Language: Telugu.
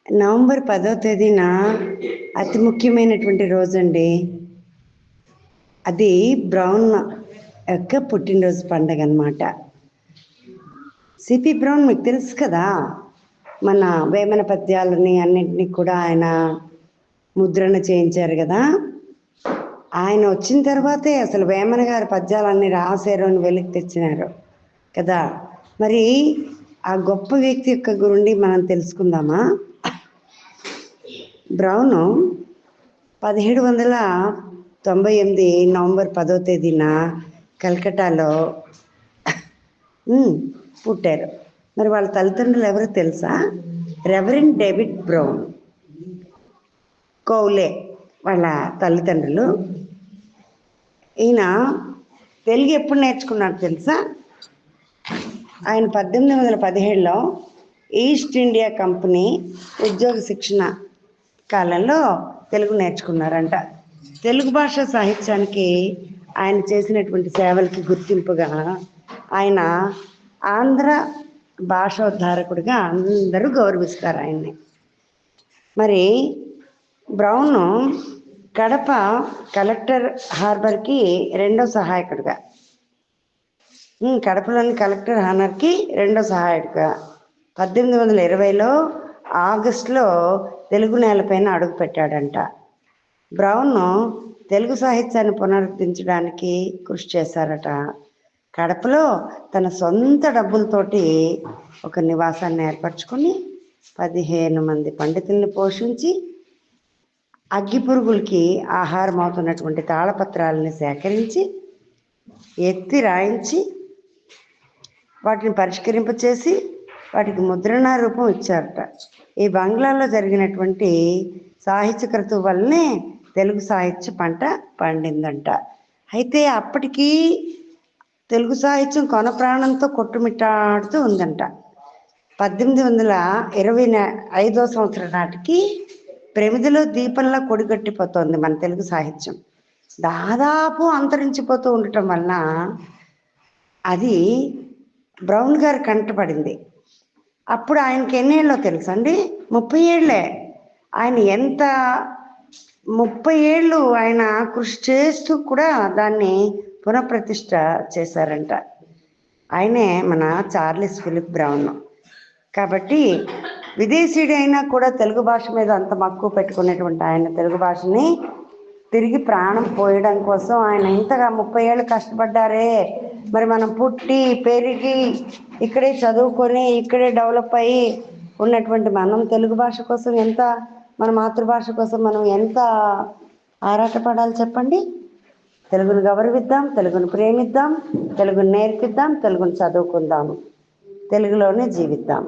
నవంబర్ 10వ తేదీన అతి ముఖ్యమైనటువంటి రోజండి. అది బ్రౌన్ యొక్క పుట్టినరోజు పండగ అన్నమాట. సిపి బ్రౌన్ మీకు తెలుసు కదా, మన వేమన పద్యాలని అన్నింటినీ కూడా ఆయన ముద్రణ చేయించారు కదా. ఆయన వచ్చిన తర్వాతే అసలు వేమన గారి పద్యాలన్నీ రాశారు అని వెలికి తెచ్చినారు కదా. మరి ఆ గొప్ప వ్యక్తి యొక్క గురించి మనం తెలుసుకుందామా. బ్రౌను 1798 నవంబర్ 10వ తేదీన కలకట్టాలో పుట్టారు. మరి వాళ్ళ తల్లిదండ్రులు ఎవరో తెలుసా? రెవరెండ్ డేవిడ్ బ్రౌన్ కౌలే వాళ్ళ తల్లిదండ్రులు. ఈయన తెలుగు ఎప్పుడు నేర్చుకున్నాడు తెలుసా? ఆయన 1817లో ఈస్ట్ ఇండియా కంపెనీ ఉద్యోగ శిక్షణ కాలంలో తెలుగు నేర్చుకున్నారంట. తెలుగు భాష సాహిత్యానికి ఆయన చేసినటువంటి సేవలకి గుర్తింపుగా ఆయన ఆంధ్ర భాషోద్ధారకుడిగా అందరూ గౌరవిస్తారు ఆయన్ని. మరి బ్రౌను కడప కలెక్టర్ హార్బర్కి రెండో సహాయకుడిగా, కడపలోని కలెక్టర్ హానర్కి రెండో సహాయకుడిగా 1820లో ఆగస్టులో తెలుగు నేలపైన అడుగు పెట్టాడంట. బ్రౌన్ తెలుగు సాహిత్యాన్ని పునరుద్ధరించడానికి కృషి చేశారట. కడపలో తన సొంత డబ్బులతోటి ఒక నివాసాన్ని ఏర్పరచుకొని 15 మంది పండితుల్ని పోషించి అగ్గి పురుగులకి ఆహారం అవుతున్నటువంటి తాళపత్రాలని సేకరించి ఎత్తి రాయించి వాటిని పరిష్కరింపచేసి వాటికి ముద్రణా రూపం ఇచ్చారట. ఈ బంగ్లాలో జరిగినటువంటి సాహిత్య క్రతువు వల్లనే తెలుగు సాహిత్య పంట పండిందంట. అయితే అప్పటికీ తెలుగు సాహిత్యం కొన ప్రాణంతో కొట్టుమిట్టాడుతూ ఉందంట. 1825వ సంవత్సరం నాటికి ప్రమిదిలో దీపంలా కొడిగట్టిపోతుంది మన తెలుగు సాహిత్యం. దాదాపు అంతరించిపోతూ ఉండటం వలన అది బ్రౌన్ గారు కంటపడింది. అప్పుడు ఆయనకి ఎన్నేళ్ళో తెలుసండి? 30 ఏళ్ళే. ఆయన 30 ఏళ్ళు ఆయన కృషి చేస్తూ కూడా దాన్ని పునఃప్రతిష్ఠ చేశారంట. ఆయనే మన చార్లెస్ ఫిలిప్ బ్రౌన్. కాబట్టి విదేశీయుడు అయినా కూడా తెలుగు భాష మీద అంత మక్కువ పెట్టుకునేటువంటి ఆయన తెలుగు భాషని తిరిగి ప్రాణం పోయడం కోసం ఆయన ఇంతగా 30 ఏళ్ళు కష్టపడ్డారే. మరి మనం పుట్టి పెరిగి ఇక్కడే చదువుకొని ఇక్కడే డెవలప్ అయ్యి ఉన్నటువంటి మనం తెలుగు భాష కోసం ఎంత, మన మాతృభాష కోసం మనం ఎంత ఆరాటపడాలి చెప్పండి. తెలుగును గౌరవిద్దాం, తెలుగును ప్రేమిద్దాం, తెలుగును నేర్పిద్దాం, తెలుగును చదువుకుందాం, తెలుగులోనే జీవిద్దాం.